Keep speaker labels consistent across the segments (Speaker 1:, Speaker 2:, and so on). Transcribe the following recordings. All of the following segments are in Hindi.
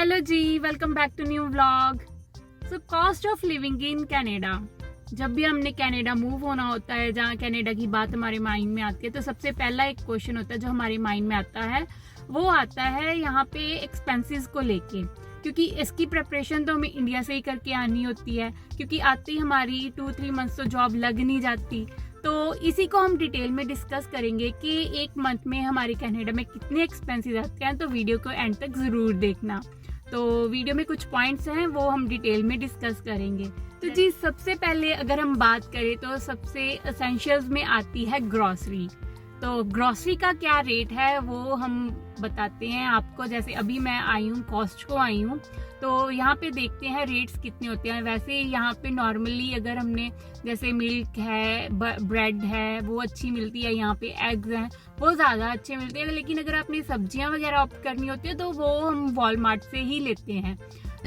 Speaker 1: हेलो जी, welcome back to new vlog. So cost of living in Canada. जब भी हमने कनाडा मूव होना होता है, जहाँ कनाडा की बात हमारे माइंड में आती है, तो सबसे पहला एक क्वेश्चन होता है जो हमारे माइंड में आता है, वो आता है यहाँ पे एक्सपेंसेस को लेके। क्योंकि इसकी प्रिपरेशन तो हमें इंडिया से ही करके आनी होती है, क्योंकि आते ही हमारी 2-3 मंथ्स तो जॉब लग नहीं जाती। तो इसी को हम डिटेल में डिस्कस करेंगे कि एक मंथ में हमारे कनाडा में कितने एक्सपेंसेस आते हैं। तो वीडियो को एंड तक जरूर देखना। तो वीडियो में कुछ पॉइंट्स हैं वो हम डिटेल में डिस्कस करेंगे। तो जी, सबसे पहले अगर हम बात करें तो सबसे एसेंशियल्स में आती है ग्रोसरी। तो ग्रोसरी का क्या रेट है वो हम बताते हैं आपको। जैसे अभी मैं आई हूँ, कॉस्टको आई हूँ, तो यहाँ पे देखते हैं रेट्स कितने होते हैं। वैसे यहाँ पे नॉर्मली अगर हमने जैसे मिल्क है, ब्रेड है, वो अच्छी मिलती है। यहाँ पे एग्स हैं, वो ज़्यादा अच्छे मिलते हैं। लेकिन अगर आपने सब्जियाँ वगैरह ऑप्ट करनी होती है तो वो हम वॉलमार्ट से ही लेते हैं।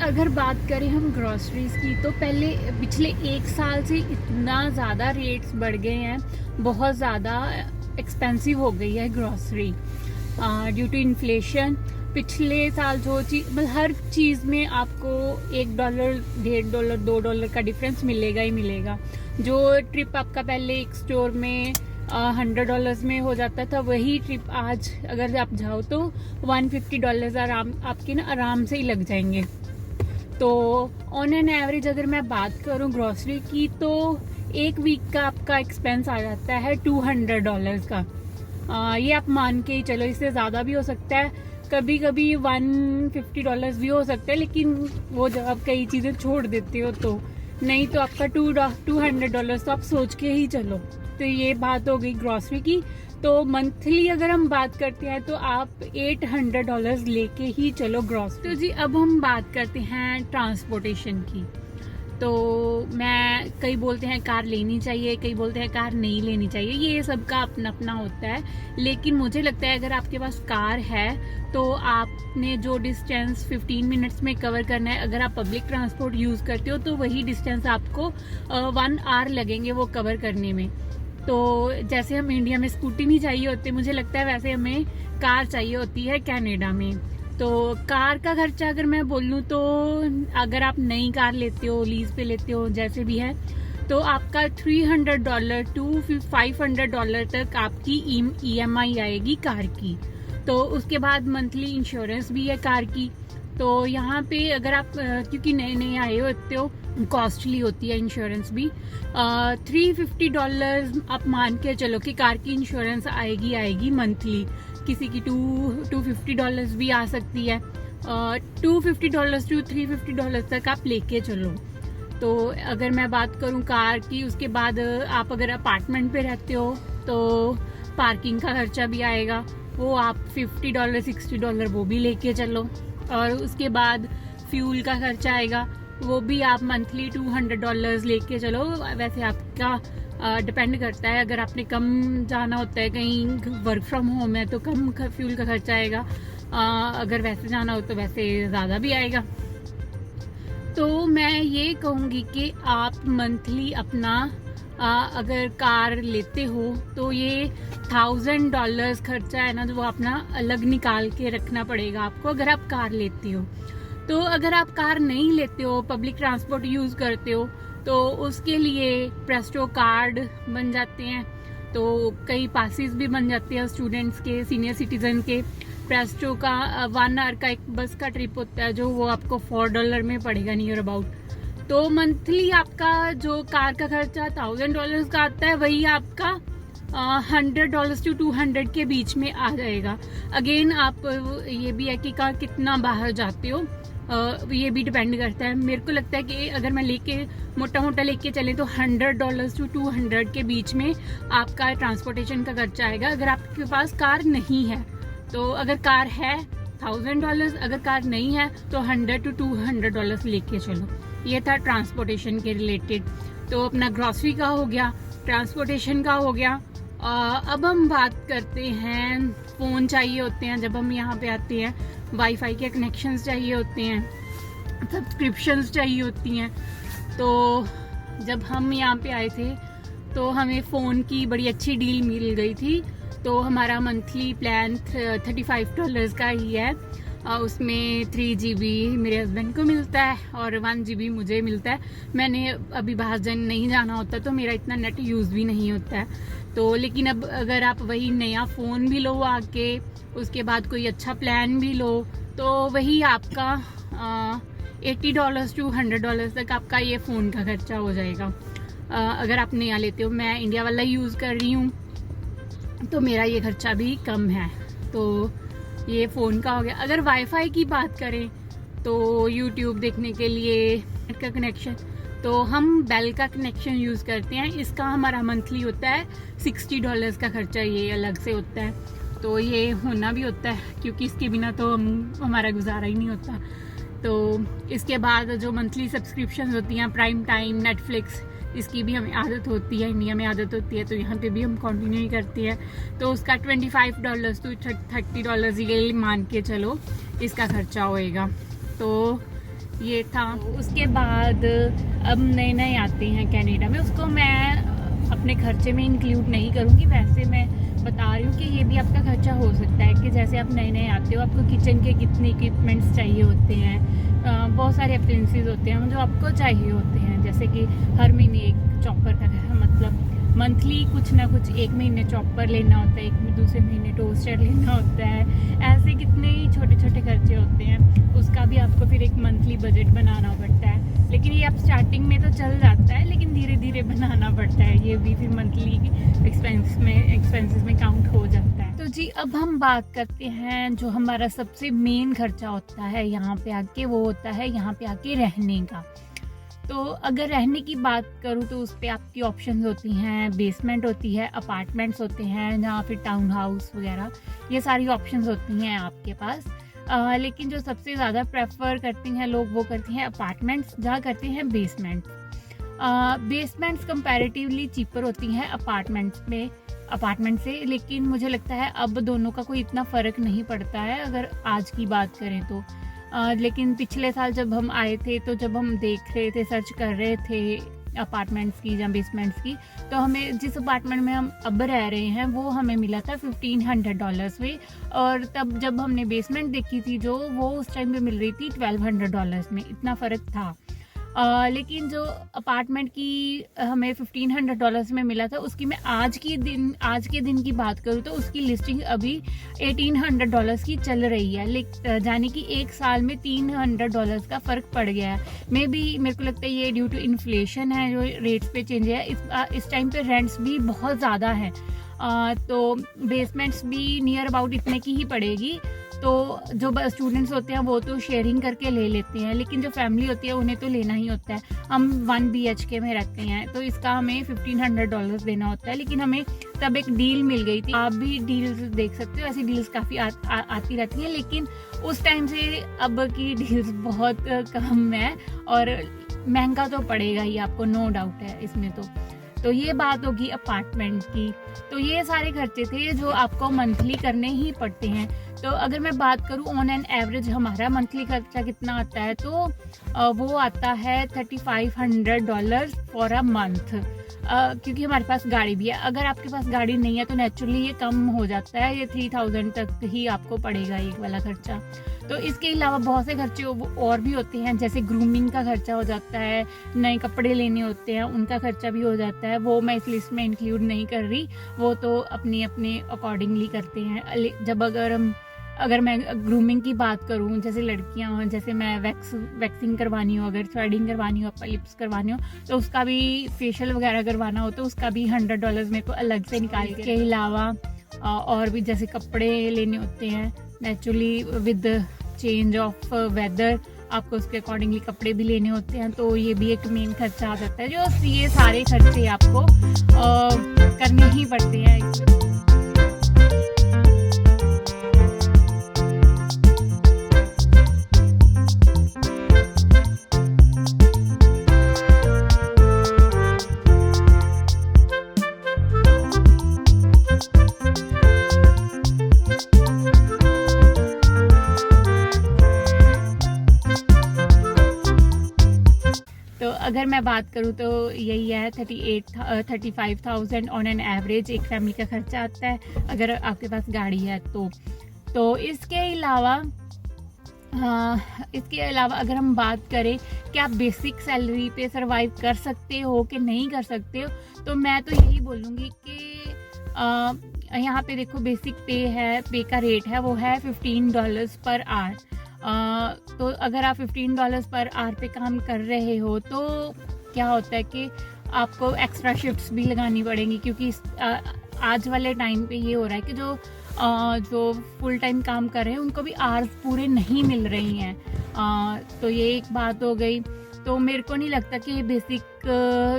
Speaker 1: अगर बात करें हम ग्रोसरीज की, तो पिछले 1 साल से इतना ज़्यादा रेट्स बढ़ गए हैं, बहुत ज़्यादा एक्सपेंसिव हो गई है ग्रोसरी ड्यू टू इन्फ्लेशन। पिछले साल जो चीज, मतलब हर चीज़ में आपको $1, $1.5, $2 का डिफरेंस मिलेगा ही मिलेगा। जो ट्रिप आपका पहले एक स्टोर में $100 में हो जाता था, वही ट्रिप आज अगर आप जाओ तो $150 आपके ना आराम से ही लग जाएंगे। तो ऑन एन एवरेज अगर मैं बात करूं ग्रोसरी की, तो एक वीक का आपका एक्सपेंस आ जाता है $200 का। ये आप मान के ही चलो, इससे ज़्यादा भी हो सकता है, कभी कभी $150 भी हो सकता है। लेकिन वो जब आप कई चीज़ें छोड़ देते हो तो नहीं, तो आपका $200 तो आप सोच के ही चलो। तो ये बात हो गई ग्रोसरी की। तो मंथली अगर हम बात करते हैं तो आप $800 लेके ही चलो ग्रोसरी। तो जी, अब हम बात करते हैं ट्रांसपोर्टेशन की। तो कई बोलते हैं कार लेनी चाहिए, कई बोलते हैं कार नहीं लेनी चाहिए। ये सबका अपना अपना होता है। लेकिन मुझे लगता है अगर आपके पास कार है तो आपने जो डिस्टेंस 15 मिनट्स में कवर करना है, अगर आप पब्लिक ट्रांसपोर्ट यूज़ करते हो तो वही डिस्टेंस आपको 1 आवर लगेंगे वो कवर करने में। तो जैसे हम इंडिया में स्कूटी नहीं चाहिए होती, मुझे लगता है वैसे हमें कार चाहिए होती है कनाडा में। तो कार का खर्चा अगर मैं बोलूँ तो अगर आप नई कार लेते हो, लीज पे लेते हो, जैसे भी है, तो आपका $300 to $500 तक आपकी EMI आएगी कार की। तो उसके बाद मंथली इंश्योरेंस भी है कार की। तो यहाँ पे अगर आप क्योंकि नए नए आए होते हो, कॉस्टली होती है इंश्योरेंस भी। $350 आप मान के चलो कि कार की इंश्योरेंस आएगी मंथली। किसी की $250 भी आ सकती है। $250 to $350 तक आप लेके चलो। तो अगर मैं बात करूं कार की, उसके बाद आप अगर अपार्टमेंट पे रहते हो तो पार्किंग का खर्चा भी आएगा, वो आप $50 $60 वो भी लेके चलो। और उसके बाद फ्यूल का खर्चा आएगा, वो भी आप मंथली $200 लेके चलो। वैसे आपका डिपेंड करता है, अगर आपने कम जाना होता है, कहीं वर्क फ्रॉम होम है तो कम फ्यूल का खर्चा आएगा। अगर वैसे जाना हो तो वैसे ज़्यादा भी आएगा। तो मैं ये कहूँगी कि आप मंथली अपना अगर कार लेते हो तो ये $1000 खर्चा है ना, जो वो अपना अलग निकाल के रखना पड़ेगा आपको अगर आप कार लेते हो। तो अगर आप कार नहीं लेते हो, पब्लिक ट्रांसपोर्ट यूज़ करते हो, तो उसके लिए प्रेस्टो कार्ड बन जाते हैं। तो कई पासिस भी बन जाते हैं स्टूडेंट्स के, सीनियर सिटीजन के। प्रेस्टो का 1 आवर का एक बस का ट्रिप होता है, जो वो आपको $4 में पड़ेगा नियर अबाउट। तो मंथली आपका जो कार का खर्चा $1000 का आता है, वही आपका $100 to $200 के बीच में आ जाएगा। अगेन आप ये भी है कि कार कितना बाहर जाते हो, ये भी डिपेंड करता है। मेरे को लगता है कि अगर मैं मोटा मोटा लेके चले तो $100 to $200 के बीच में आपका ट्रांसपोर्टेशन का खर्चा आएगा अगर आपके पास कार नहीं है। तो अगर कार है $1000, अगर कार नहीं है तो $100 to $200 लेके चलो। ये था ट्रांसपोर्टेशन के रिलेटेड। तो अपना ग्रोसरी का हो गया, ट्रांसपोर्टेशन का हो गया। अब हम बात करते हैं, फ़ोन चाहिए होते हैं जब हम यहाँ पे आते हैं, वाईफाई के कनेक्शंस चाहिए होते हैं, सब्सक्रिप्शंस चाहिए होती हैं। तो जब हम यहाँ पे आए थे तो हमें फ़ोन की बड़ी अच्छी डील मिल गई थी। तो हमारा मंथली प्लान $35 का ही है। उसमें 3 GB मेरे हस्बैंड को मिलता है और 1 GB मुझे मिलता है। मैंने अभी बाहर नहीं जाना होता तो मेरा इतना नेट यूज़ भी नहीं होता है। तो लेकिन अब अगर आप वही नया फ़ोन भी लो आके, उसके बाद कोई अच्छा प्लान भी लो, तो वही आपका $80 to $100 तक आपका ये फ़ोन का खर्चा हो जाएगा अगर आप नया लेते हो। मैं इंडिया वाला यूज़ कर रही हूँ तो मेरा ये खर्चा भी कम है। तो ये फ़ोन का हो गया। अगर वाईफाई की बात करें तो यूट्यूब देखने के लिए नेट का कनेक्शन, तो हम बेल का कनेक्शन यूज़ करते हैं। इसका हमारा मंथली होता है $60 का खर्चा, ये अलग से होता है। तो ये होना भी होता है क्योंकि इसके बिना तो हमारा गुजारा ही नहीं होता। तो इसके बाद जो मंथली सब्सक्रिप्शन होती हैं, प्राइम टाइम, नेटफ्लिक्स, इसकी भी हमें आदत होती है, इंडिया में आदत होती है तो यहाँ पे भी हम कंटिन्यू ही करते हैं। तो उसका $25 to $30 ये मान के चलो इसका खर्चा होएगा। तो ये था। उसके बाद अब नए नए आते हैं कनाडा में, उसको मैं अपने खर्चे में इंक्लूड नहीं करूँगी। वैसे मैं बता रही हूँ कि ये भी आपका खर्चा हो सकता है कि जैसे आप नए नए आते हो, आपको किचन के कितने इक्विपमेंट्स चाहिए होते हैं, बहुत सारे अप्लायंसेस होते हैं जो आपको चाहिए होते हैं। जैसे कि हर महीने एक चॉपर का मतलब मंथली कुछ ना कुछ, एक महीने चॉपर लेना होता है, एक दूसरे महीने टोस्टर लेना होता है। ऐसे कितने ही छोटे छोटे खर्चे होते हैं, उसका भी आपको फिर एक मंथली बजट बनाना पड़ता है। लेकिन ये आप स्टार्टिंग में तो चल जाता है, लेकिन धीरे धीरे बनाना पड़ता है। ये भी फिर मंथली एक्सपेंसेस में काउंट हो जाता है। तो जी अब हम बात करते हैं जो हमारा सबसे मेन खर्चा होता है यहाँ पे आके, वो होता है यहाँ पे आके रहने का। तो अगर रहने की बात करूँ तो उस पर आपकी ऑप्शंस होती हैं, बेसमेंट होती है, अपार्टमेंट्स होते हैं, जहाँ फिर टाउन हाउस वगैरह, ये सारी ऑप्शंस होती हैं आपके पास। लेकिन जो सबसे ज़्यादा प्रेफर करते हैं लोग वो करते हैं अपार्टमेंट्स, जहाँ करते हैं बेसमेंट्स कंपैरेटिवली चीपर होती हैं अपार्टमेंट से। लेकिन मुझे लगता है अब दोनों का कोई इतना फ़र्क नहीं पड़ता है अगर आज की बात करें तो। लेकिन पिछले साल जब हम आए थे तो जब हम देख रहे थे, सर्च कर रहे थे अपार्टमेंट्स की या बेसमेंट्स की, तो हमें जिस अपार्टमेंट में हम अब रह रहे हैं वो हमें मिला था $1,500 में, और तब जब हमने बेसमेंट देखी थी जो, वो उस टाइम पे मिल रही थी $1,200 में। इतना फ़र्क था। लेकिन जो अपार्टमेंट की हमें $1,500 में मिला था, उसकी मैं आज के दिन की बात करूँ तो उसकी लिस्टिंग अभी $1,800 की चल रही है। यानी कि एक साल में $300 का फ़र्क पड़ गया है। मेरे को लगता है ये ड्यू टू इन्फ्लेशन है, जो रेट्स पे चेंज है। इस टाइम पे रेंट्स भी बहुत ज़्यादा हैं। तो बेसमेंट्स भी नियर अबाउट इतने की ही पड़ेगी। तो जो स्टूडेंट्स होते हैं वो तो शेयरिंग करके ले लेते हैं, लेकिन जो फैमिली होती है उन्हें तो लेना ही होता है। हम 1 BHK में रहते हैं तो इसका हमें $1,500 देना होता है। लेकिन हमें तब एक डील मिल गई थी। आप भी डील्स देख सकते हो, ऐसी डील्स काफ़ी आती रहती हैं, लेकिन उस टाइम से अब की डील्स बहुत कम है और महंगा तो पड़ेगा ही आपको, नो डाउट है इसमें। तो ये बात होगी अपार्टमेंट की। तो ये सारे खर्चे थे जो आपको मंथली करने ही पड़ते हैं। तो अगर मैं बात करूँ ऑन एन एवरेज हमारा मंथली खर्चा कितना आता है, तो वो आता है $3,500 फॉर अ मंथ। क्योंकि हमारे पास गाड़ी भी है। अगर आपके पास गाड़ी नहीं है तो नेचुरली ये कम हो जाता है, ये 3,000 तक ही आपको पड़ेगा एक वाला खर्चा। तो इसके अलावा बहुत से खर्चे और भी होते हैं, जैसे ग्रूमिंग का खर्चा हो जाता है, नए कपड़े लेने होते हैं, उनका खर्चा भी हो जाता है। वो मैं इस लिस्ट में इंक्लूड नहीं कर रही, वो तो अपने अकॉर्डिंगली करते हैं। जब अगर मैं ग्रूमिंग की बात करूँ, जैसे लड़कियाँ, जैसे मैं वैक्सिंग करवानी हो, अगर थ्रेडिंग करवानी हो, अपर लिप्स करवानी हो, तो उसका भी, फेशियल वगैरह करवाना हो तो उसका भी $100 मेरे को अलग से निकाल के। अलावा और भी जैसे कपड़े लेने होते हैं, naturally with change of weather आपको उसके अकॉर्डिंगली कपड़े भी लेने होते हैं। तो ये भी एक मेन खर्चा आ जाता है। जो ये सारे खर्चे आपको करने ही पड़ते हैं। तो अगर मैं बात करूँ तो यही है 35,000 ऑन एन एवरेज एक फैमिली का खर्चा आता है, अगर आपके पास गाड़ी है तो। इसके अलावा इसके अलावा अगर हम बात करें कि आप बेसिक सैलरी पे सरवाइव कर सकते हो कि नहीं कर सकते हो, तो मैं तो यही बोलूँगी कि यहाँ पे देखो बेसिक पे का रेट है वो है $15 पर आवर। तो अगर आप $15 पर आवर पे काम कर रहे हो तो क्या होता है कि आपको एक्स्ट्रा शिफ्ट्स भी लगानी पड़ेंगी, क्योंकि आज वाले टाइम पे ये हो रहा है कि जो फुल टाइम काम कर रहे हैं उनको भी आवर्स पूरे नहीं मिल रही हैं। तो ये एक बात हो गई। तो मेरे को नहीं लगता कि बेसिक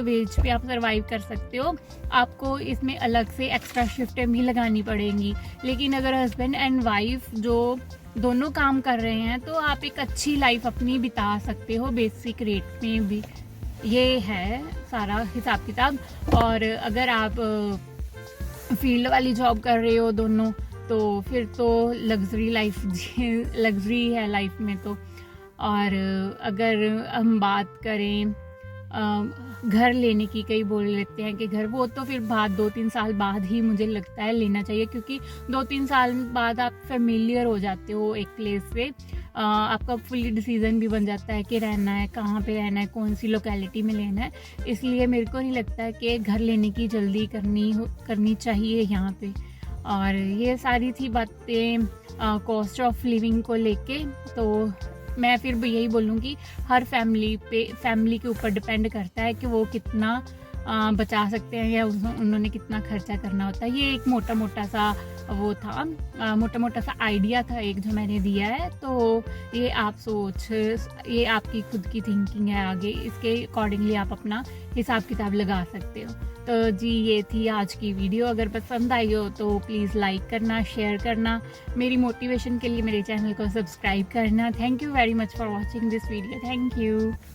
Speaker 1: वेज पे आप सरवाइव कर सकते हो, आपको इसमें अलग से एक्स्ट्रा शिफ्टें भी लगानी पड़ेंगी। लेकिन अगर हस्बैंड एंड वाइफ जो दोनों काम कर रहे हैं तो आप एक अच्छी लाइफ अपनी बिता सकते हो बेसिक रेट में भी। ये है सारा हिसाब किताब। और अगर आप फील्ड वाली जॉब कर रहे हो दोनों, तो फिर तो लग्जरी है लाइफ में तो। और अगर हम बात करें घर लेने की, कई बोल लेते हैं कि घर, वो तो फिर 2-3 साल बाद ही मुझे लगता है लेना चाहिए, क्योंकि 2-3 साल बाद आप फेमिलियर हो जाते हो एक प्लेस से। आपका फुली डिसीजन भी बन जाता है कि रहना है कहाँ पे रहना है, कौन सी लोकेलिटी में लेना है। इसलिए मेरे को नहीं लगता है कि घर लेने की जल्दी करनी चाहिए यहाँ पे। और ये सारी थी बातें कॉस्ट ऑफ लिविंग को लेके। तो मैं फिर भी यही बोलूँगी, हर फैमिली के ऊपर डिपेंड करता है कि वो कितना बचा सकते हैं या उन्होंने कितना खर्चा करना होता है। ये एक मोटा मोटा सा आइडिया था एक जो मैंने दिया है। तो ये ये आपकी खुद की थिंकिंग है, आगे इसके अकॉर्डिंगली आप अपना हिसाब किताब लगा सकते हो। तो जी ये थी आज की वीडियो। अगर पसंद आई हो तो प्लीज़ लाइक करना, शेयर करना, मेरी मोटिवेशन के लिए मेरे चैनल को सब्सक्राइब करना। Thank you very much for watching this video. Thank you.